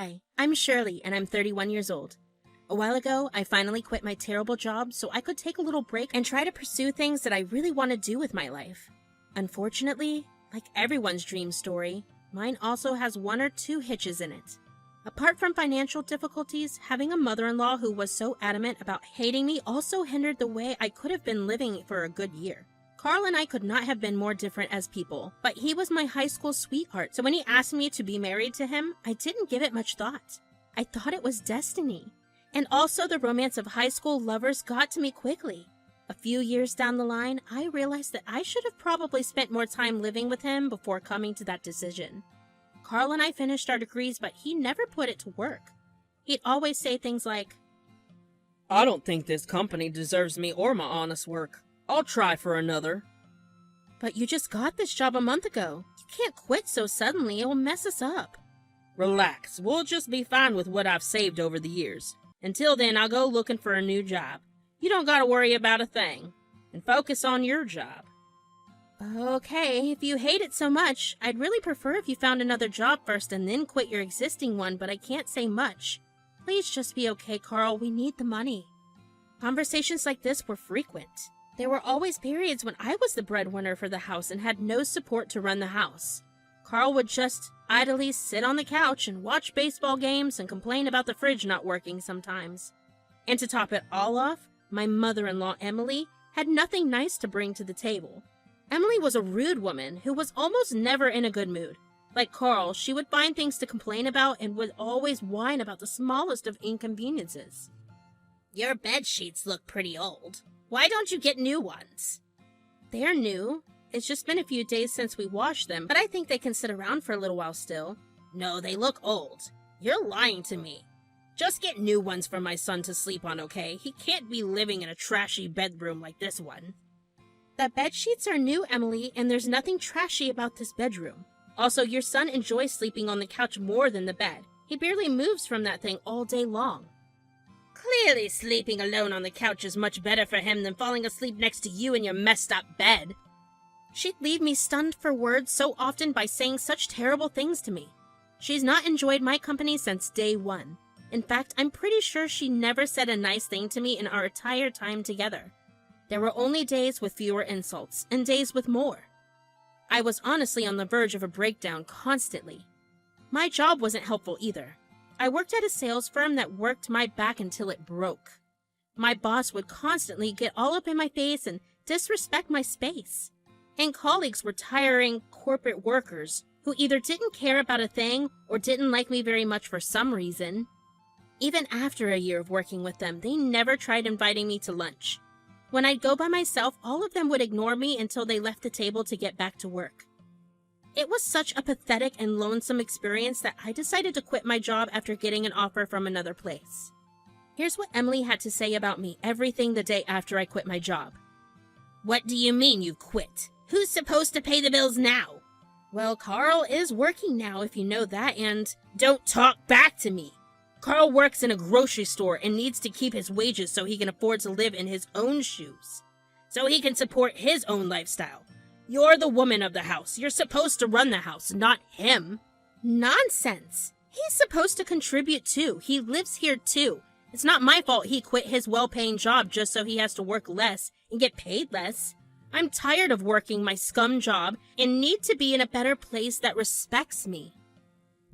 Hi, I'm Shirley, and I'm 31 years old. A while ago, I finally quit my terrible job so I could take a little break and try to pursue things that I really want to do with my life. Unfortunately, like everyone's dream story, mine also has one or two hitches in it. Apart from financial difficulties, having a mother-in-law who was so adamant about hating me also hindered the way I could have been living for a good year. Carl and I could not have been more different as people, but he was my high school sweetheart, so when he asked me to be married to him, I didn't give it much thought. I thought it was destiny. And also the romance of high school lovers got to me quickly. A few years down the line, I realized that I should have probably spent more time living with him before coming to that decision. Carl and I finished our degrees, but he never put it to work. He'd always say things like, "I don't think this company deserves me or my honest work. I'll try for another." "But you just got this job a month ago. You can't quit so suddenly, it will mess us up." "Relax, we'll just be fine with what I've saved over the years. Until then, I'll go looking for a new job. You don't gotta worry about a thing. And focus on your job." Okay, if you hate it so much, I'd really prefer if you found another job first and then quit your existing one, but I can't say much. Please just be okay, Carl. We need the money. Conversations like this were frequent. There were always periods when I was the breadwinner for the house and had no support to run the house. Carl would just idly sit on the couch and watch baseball games and complain about the fridge not working sometimes. And to top it all off, my mother-in-law, Emily, had nothing nice to bring to the table. Emily was a rude woman who was almost never in a good mood. Like Carl, she would find things to complain about and would always whine about the smallest of inconveniences. "Your bed sheets look pretty old. Why don't you get new ones?" "They're new. It's just been a few days since we washed them, but I think they can sit around for a little while still." "No, they look old. You're lying to me. Just get new ones for my son to sleep on, okay? He can't be living in a trashy bedroom like this one." "The bed sheets are new, Emily, and there's nothing trashy about this bedroom. Also, your son enjoys sleeping on the couch more than the bed. He barely moves from that thing all day long." "Clearly sleeping alone on the couch is much better for him than falling asleep next to you in your messed up bed." She'd leave me stunned for words so often by saying such terrible things to me. She's not enjoyed my company since day one. In fact, I'm pretty sure she never said a nice thing to me in our entire time together. There were only days with fewer insults, and days with more. I was honestly on the verge of a breakdown constantly. My job wasn't helpful either. I worked at a sales firm that worked my back until it broke. My boss would constantly get all up in my face and disrespect my space. And colleagues were tiring corporate workers who either didn't care about a thing or didn't like me very much for some reason. Even after a year of working with them, they never tried inviting me to lunch. When I'd go by myself, all of them would ignore me until they left the table to get back to work. It was such a pathetic and lonesome experience that I decided to quit my job after getting an offer from another place. Here's what Emily had to say about me everything the day after I quit my job. "What do you mean you quit? Who's supposed to pay the bills now?" "Well, Carl is working now, if you know that, and..." "Don't talk back to me. Carl works in a grocery store and needs to keep his wages so he can afford to live in his own shoes. So he can support his own lifestyle. You're the woman of the house. You're supposed to run the house, not him." "Nonsense. He's supposed to contribute too. He lives here too. It's not my fault he quit his well-paying job just so he has to work less and get paid less. I'm tired of working my scum job and need to be in a better place that respects me."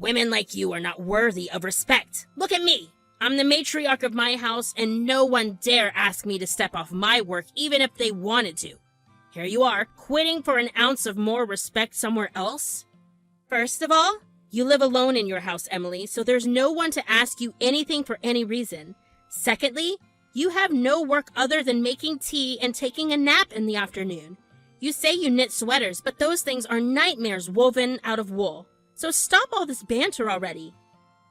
"Women like you are not worthy of respect. Look at me. I'm the matriarch of my house, and no one dare ask me to step off my work, even if they wanted to. Here you are, quitting for an ounce of more respect somewhere else." "First of all, you live alone in your house, Emily, so there's no one to ask you anything for any reason. Secondly, you have no work other than making tea and taking a nap in the afternoon. You say you knit sweaters, but those things are nightmares woven out of wool. So stop all this banter already."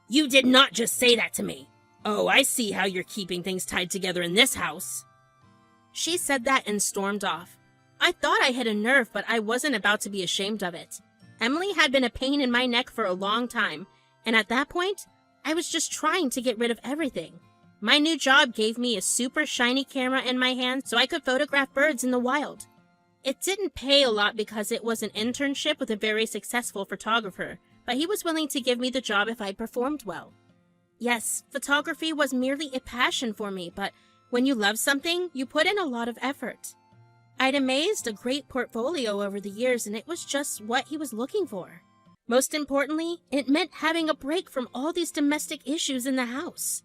"You did not just say that to me. Oh, I see how you're keeping things tied together in this house." She said that and stormed off. I thought I hit a nerve, but I wasn't about to be ashamed of it. Emily had been a pain in my neck for a long time, and at that point, I was just trying to get rid of everything. My new job gave me a super shiny camera in my hand so I could photograph birds in the wild. It didn't pay a lot because it was an internship with a very successful photographer, but he was willing to give me the job if I performed well. Yes, photography was merely a passion for me, but when you love something, you put in a lot of effort. I'd amassed a great portfolio over the years, and it was just what he was looking for. Most importantly, it meant having a break from all these domestic issues in the house.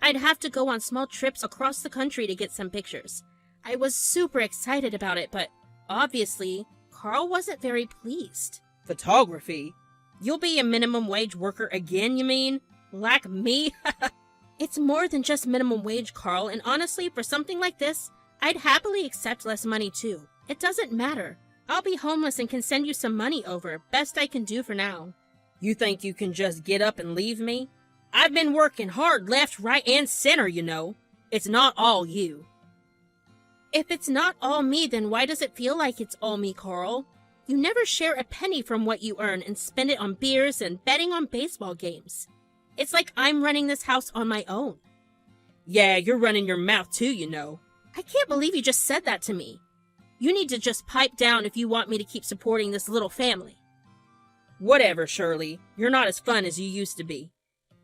I'd have to go on small trips across the country to get some pictures. I was super excited about it, but obviously, Carl wasn't very pleased. Photography? You'll be a minimum wage worker again, you mean? Like me? It's more than just minimum wage, Carl, and honestly, for something like this, I'd happily accept less money too. It doesn't matter. I'll be homeless and can send you some money over. Best I can do for now. You think you can just get up and leave me? I've been working hard left, right, and center, you know. It's not all you. If it's not all me, then why does it feel like it's all me, Carl? You never share a penny from what you earn and spend it on beers and betting on baseball games. It's like I'm running this house on my own. Yeah, you're running your mouth too, you know. I can't believe you just said that to me. You need to just pipe down if you want me to keep supporting this little family. Whatever, Shirley. You're not as fun as you used to be.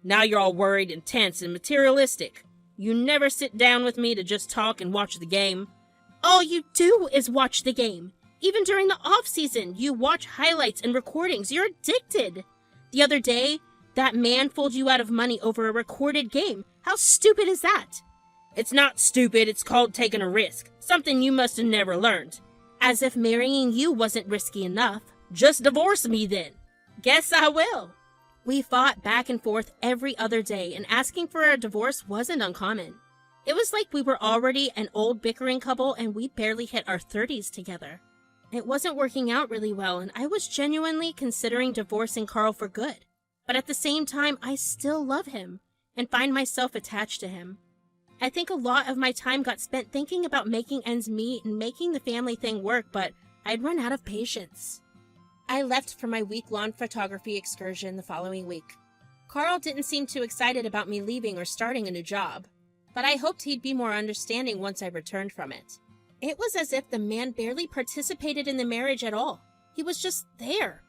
Now you're all worried and tense and materialistic. You never sit down with me to just talk and watch the game. All you do is watch the game. Even during the off-season, you watch highlights and recordings. You're addicted. The other day, that man fooled you out of money over a recorded game. How stupid is that? It's not stupid, it's called taking a risk. Something you must have never learned. As if marrying you wasn't risky enough. Just divorce me then. Guess I will. We fought back and forth every other day, and asking for a divorce wasn't uncommon. It was like we were already an old bickering couple and we barely hit our 30s together. It wasn't working out really well, and I was genuinely considering divorcing Carl for good. But at the same time, I still love him and find myself attached to him. I think a lot of my time got spent thinking about making ends meet and making the family thing work, but I'd run out of patience. I left for my week-long photography excursion the following week. Carl didn't seem too excited about me leaving or starting a new job, but I hoped he'd be more understanding once I returned from it. It was as if the man barely participated in the marriage at all. He was just there.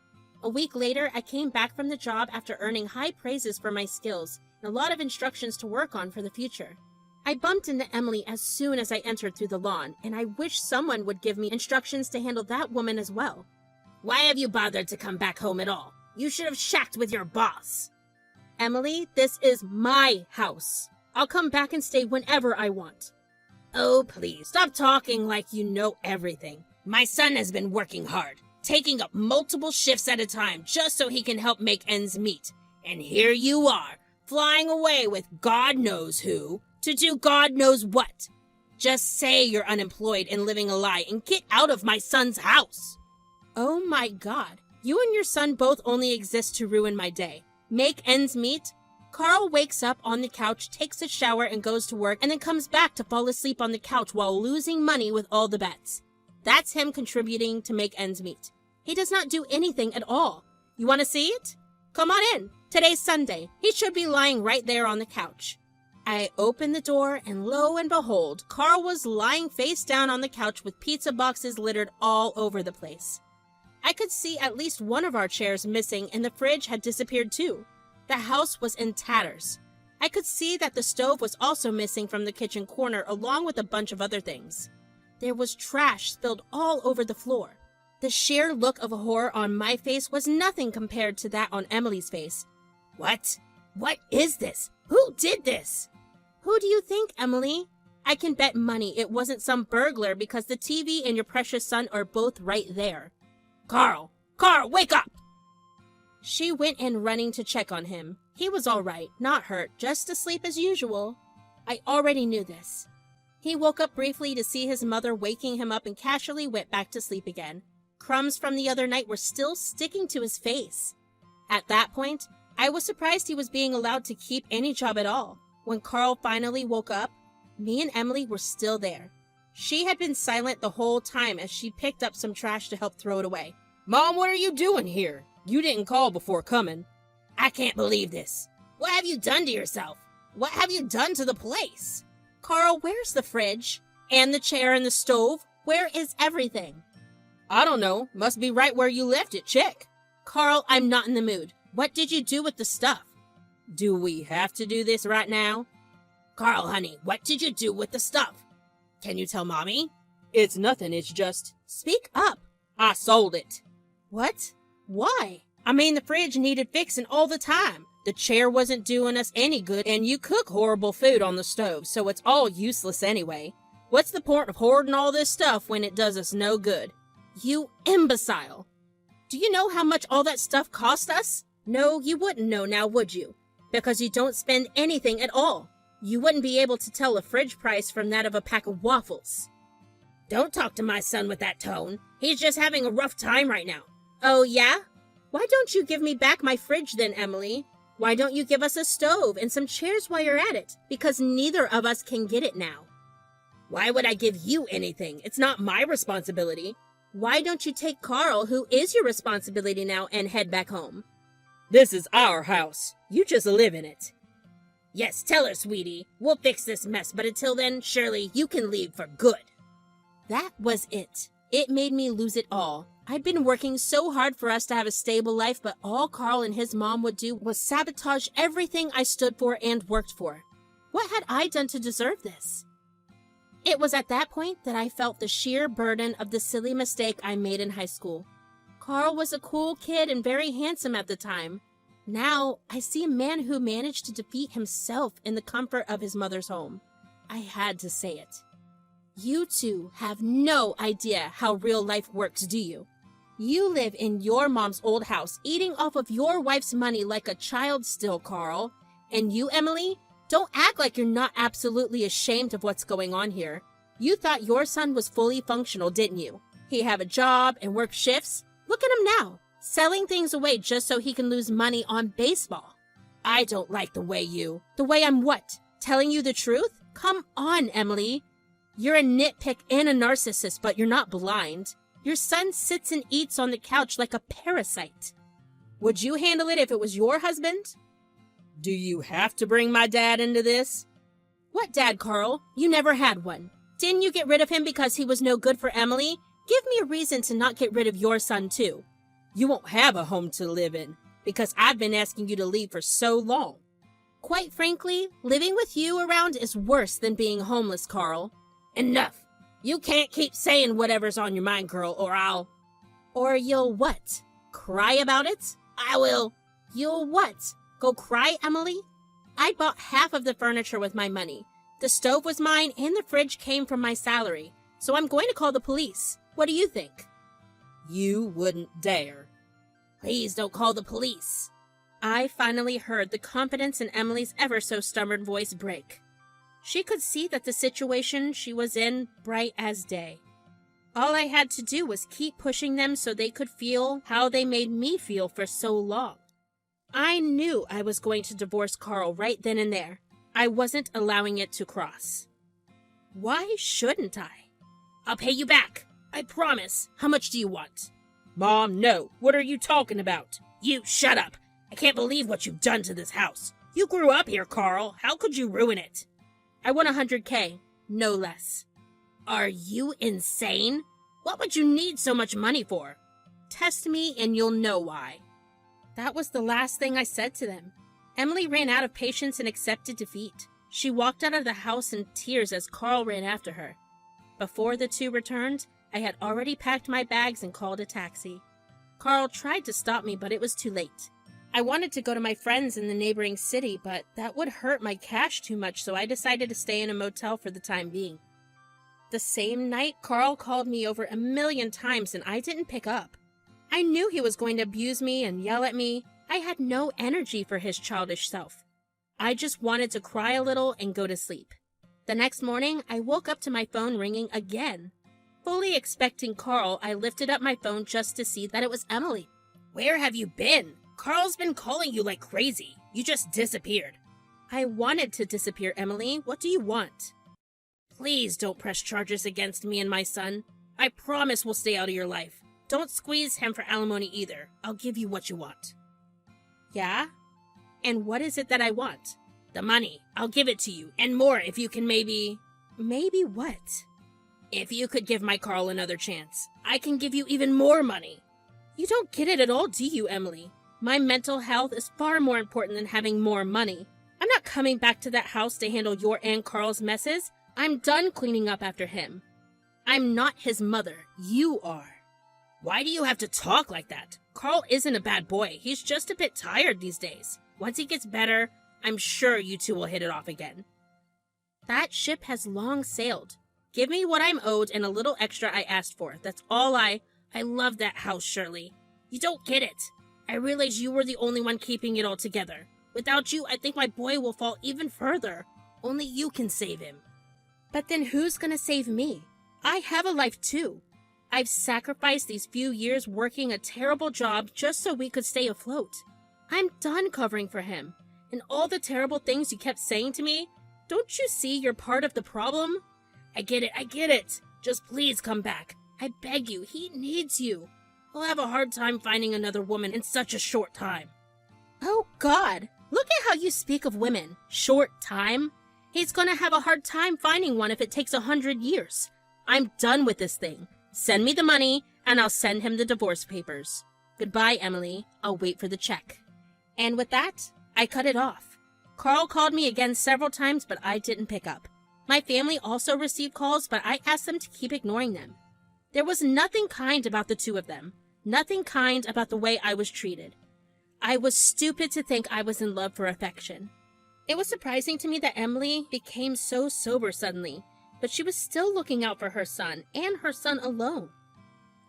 A week later, I came back from the job after earning high praises for my skills and a lot of instructions to work on for the future. I bumped into Emily as soon as I entered through the lawn, and I wish someone would give me instructions to handle that woman as well. Why have you bothered to come back home at all? You should have shacked with your boss. Emily, this is my house. I'll come back and stay whenever I want. Oh, please, stop talking like you know everything. My son has been working hard, taking up multiple shifts at a time just so he can help make ends meet. And here you are, flying away with God knows who to do God knows what. Just say you're unemployed and living a lie and get out of my son's house. Oh my God, you and your son both only exist to ruin my day. Make ends meet? Carl wakes up on the couch, takes a shower, and goes to work, and then comes back to fall asleep on the couch while losing money with all the bets. That's him contributing to make ends meet. He does not do anything at all. You want to see it? Come on in. Today's Sunday. He should be lying right there on the couch. I opened the door, and lo and behold, Carl was lying face down on the couch with pizza boxes littered all over the place. I could see at least one of our chairs missing, and the fridge had disappeared too. The house was in tatters. I could see that the stove was also missing from the kitchen corner, along with a bunch of other things. There was trash spilled all over the floor. The sheer look of horror on my face was nothing compared to that on Emily's face. What? What is this? Who did this? Who do you think, Emily? I can bet money it wasn't some burglar because the TV and your precious son are both right there. Carl, wake up! She went in running to check on him. He was all right, not hurt, just asleep as usual. I already knew this. He woke up briefly to see his mother waking him up and casually went back to sleep again. Crumbs from the other night were still sticking to his face. At that point, I was surprised he was being allowed to keep any job at all. When Carl finally woke up, me and Emily were still there. She had been silent the whole time as she picked up some trash to help throw it away. Mom, what are you doing here? You didn't call before coming. I can't believe this. What have you done to yourself? What have you done to the place? Carl, where's the fridge? And the chair and the stove? Where is everything? I don't know. Must be right where you left it. Check. Carl, I'm not in the mood. What did you do with the stuff? Do we have to do this right now? Carl, honey, what did you do with the stuff? Can you tell Mommy? It's nothing, it's just... Speak up. I sold it. What? Why? I mean, the fridge needed fixing all the time. The chair wasn't doing us any good, and you cook horrible food on the stove, so it's all useless anyway. What's the point of hoarding all this stuff when it does us no good? You imbecile. Do you know how much all that stuff cost us? No, you wouldn't know now, would you? Because you don't spend anything at all. You wouldn't be able to tell a fridge price from that of a pack of waffles. Don't talk to my son with that tone. He's just having a rough time right now. Oh, yeah? Why don't you give me back my fridge then, Emily? Why don't you give us a stove and some chairs while you're at it? Because neither of us can get it now. Why would I give you anything? It's not my responsibility. Why don't you take Carl, who is your responsibility now, and head back home? This is our house. You just live in it. Yes, tell her, sweetie. We'll fix this mess, but until then, Shirley, you can leave for good. That was it. It made me lose it all. I'd been working so hard for us to have a stable life, but all Carl and his mom would do was sabotage everything I stood for and worked for. What had I done to deserve this? It was at that point that I felt the sheer burden of the silly mistake I made in high school. Carl was a cool kid and very handsome at the time. Now, I see a man who managed to defeat himself in the comfort of his mother's home. I had to say it. You two have no idea how real life works, do you? You live in your mom's old house, eating off of your wife's money like a child still, Carl. And you, Emily, don't act like you're not absolutely ashamed of what's going on here. You thought your son was fully functional, didn't you? He have a job and work shifts? Look at him now, selling things away just so he can lose money on baseball. I don't like the way I'm what? Telling you the truth? Come on, Emily. You're a nitpick and a narcissist, but you're not blind. Your son sits and eats on the couch like a parasite. Would you handle it if it was your husband? Do you have to bring my dad into this? What dad, Carl? You never had one. Didn't you get rid of him because he was no good for Emily? Give me a reason to not get rid of your son, too. You won't have a home to live in, because I've been asking you to leave for so long. Quite frankly, living with you around is worse than being homeless, Carl. Enough. You can't keep saying whatever's on your mind, girl, or I'll... Or you'll what? Cry about it? I will. You'll what? Go cry, Emily? I bought half of the furniture with my money. The stove was mine and the fridge came from my salary. So I'm going to call the police. What do you think? You wouldn't dare. Please don't call the police. I finally heard the confidence in Emily's ever-so-stubborn voice break. She could see that the situation she was in bright as day. All I had to do was keep pushing them so they could feel how they made me feel for so long. I knew I was going to divorce Carl right then and there. I wasn't allowing it to cross. Why shouldn't I? I'll pay you back. I promise. How much do you want? Mom, no. What are you talking about? You shut up. I can't believe what you've done to this house. You grew up here, Carl. How could you ruin it? I want $100K, no less. Are you insane? What would you need so much money for? Test me and you'll know why. That was the last thing I said to them. Emily ran out of patience and accepted defeat. She walked out of the house in tears as Carl ran after her. Before the two returned, I had already packed my bags and called a taxi. Carl tried to stop me, but it was too late. I wanted to go to my friends in the neighboring city, but that would hurt my cash too much, so I decided to stay in a motel for the time being. The same night, Carl called me over 1,000,000 times and I didn't pick up. I knew he was going to abuse me and yell at me. I had no energy for his childish self. I just wanted to cry a little and go to sleep. The next morning, I woke up to my phone ringing again. Fully expecting Carl, I lifted up my phone just to see that it was Emily. Where have you been? Carl's been calling you like crazy. You just disappeared. I wanted to disappear, Emily. What do you want? Please don't press charges against me and my son. I promise we'll stay out of your life. Don't squeeze him for alimony either. I'll give you what you want. Yeah? And what is it that I want? The money. I'll give it to you. And more if you can maybe... Maybe what? If you could give my Carl another chance, I can give you even more money. You don't get it at all, do you, Emily? My mental health is far more important than having more money. I'm not coming back to that house to handle your and Carl's messes. I'm done cleaning up after him. I'm not his mother. You are. Why do you have to talk like that? Carl isn't a bad boy. He's just a bit tired these days. Once he gets better, I'm sure you two will hit it off again. That ship has long sailed. Give me what I'm owed and a little extra I asked for. That's all I love that house, Shirley. You don't get it. I realize you were the only one keeping it all together. Without you, I think my boy will fall even further. Only you can save him. But then who's gonna save me? I have a life too. I've sacrificed these few years working a terrible job just so we could stay afloat. I'm done covering for him. And all the terrible things you kept saying to me, don't you see you're part of the problem? I get it. Just please come back. I beg you, he needs you. He'll have a hard time finding another woman in such a short time. Oh God, look at how you speak of women. Short time? He's gonna have a hard time finding one if it takes 100 years. I'm done with this thing. Send me the money, and I'll send him the divorce papers. Goodbye, Emily. I'll wait for the check. And with that, I cut it off. Carl called me again several times, but I didn't pick up. My family also received calls, but I asked them to keep ignoring them. There was nothing kind about the two of them. Nothing kind about the way I was treated. I was stupid to think I was in love for affection. It was surprising to me that Emily became so sober suddenly, but she was still looking out for her son, and her son alone.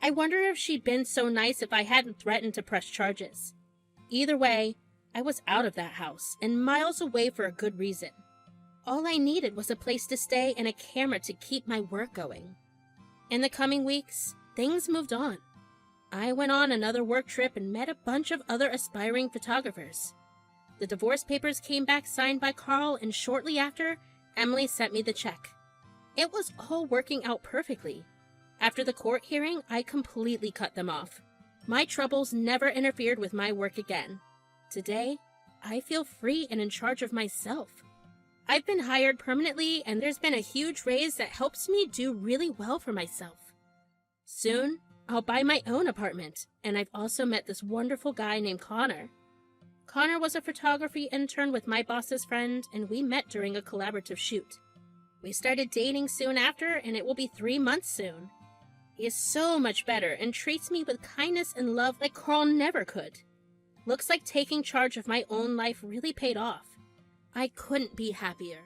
I wonder if she'd been so nice if I hadn't threatened to press charges. Either way, I was out of that house, and miles away for a good reason. All I needed was a place to stay and a camera to keep my work going. In the coming weeks, things moved on. I went on another work trip and met a bunch of other aspiring photographers. The divorce papers came back signed by Carl, and shortly after, Emily sent me the check. It was all working out perfectly. After the court hearing, I completely cut them off. My troubles never interfered with my work again. Today, I feel free and in charge of myself. I've been hired permanently, and there's been a huge raise that helps me do really well for myself. Soon, I'll buy my own apartment, and I've also met this wonderful guy named Connor. Connor was a photography intern with my boss's friend, and we met during a collaborative shoot. We started dating soon after, and it will be 3 months soon. He is so much better and treats me with kindness and love like Carl never could. Looks like taking charge of my own life really paid off. I couldn't be happier.